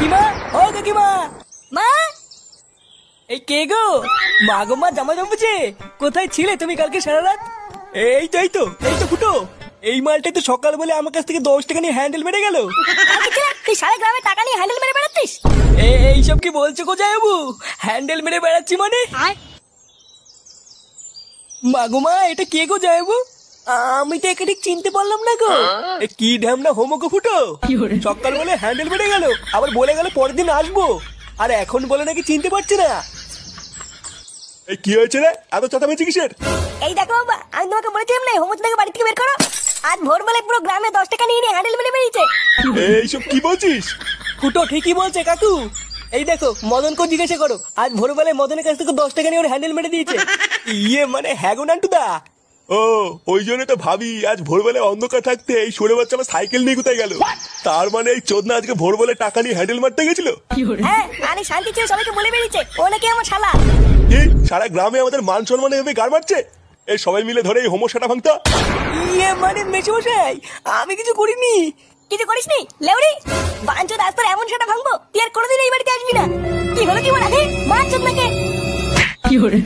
কাকিমা, ও কাকিমা। মা, এই কে গো? মা গো মা, জামা জমেছে। কোথায় ছিলে তুমি কালকে সারা রাত? এই তো ফুটো। এই মালটাই তো সকাল বলে আমার কাছ থেকে 10 টাকা নিয়ে হ্যান্ডেল মেরে গেল। তুই সারা গ্রামে টাকা নিয়ে হ্যান্ডেল মেরে বেড়াচ্ছিস? এইসব কি বলছো কোথায় বাবু? হ্যান্ডেল মেরে বেড়াচ্ছি মানে? মা গো মা, এটা কে গো যাইবু? আমি তো একে ঠিক চিনতে পারলাম না গো। কি ঢ্যামনা হোমো গো ফুটো। সকাল বলে হ্যান্ডেল মেরে গেল, আবার বলে গেল পরের দিন আসবো, আর এখন বলে নাকি চিনতে পারছি না। এই কি হয়েছে রে, এত চেঁচামেচি কিসের? এই দেখো বাবা, আমি তোমাকে বলেছিলাম না হোমচুদাকে বাড়ি থেকে বের করো। আজ ভোরবেলায় পুরো গ্রামে 10 টাকা নিয়ে হ্যান্ডেল মেরে বেরিয়েছে। এইসব কি বলছিস? ফুটো ঠিকই বলছে কাকু। এই দেখো, মদনকে জিজ্ঞাসা করো, আজ ভোরবেলায় মদনের কাছ থেকে 10 টাকা নিয়ে ওর হ্যান্ডেল মেরে দিয়েছে। ইয়ে মানে হ্যাঁ গো নান্টুদা। ও ওই জন্য তো ভাবি আজ ভোরবেলায় অন্ধকার থাকতে এই সরে বাচ্চা আমার সাইকেল নিয়ে কোথায় গেল। তার মানে এই চোদনা আজকে ভোরবেলায় টাকা নিয়ে হ্যান্ডেল মারতে গেছিল। হ্যাঁ, আরে শান্তি ছিল, সবাইকে বলে বেরিয়েছে ও নাকি আমার শালা। কি সারা গ্রামে আমাদের মান সম্মান এভাবে গাড় মারছে? এই সবাই মিলে ধরে এই হোমোসাটা ভাঙতা। ইয়ে মানে মেশমশাই, আমি কিছু করিনি। কিছু করিসনি লেউড়ি? বাঞ্চোদ আজ তোর এমন সেটা ভাঙবো তুই আর কোনোদিন এই বাড়িতে আসবি না। কি হলো কি বলা? বাঞ্চোদ নাকি? কি হরে?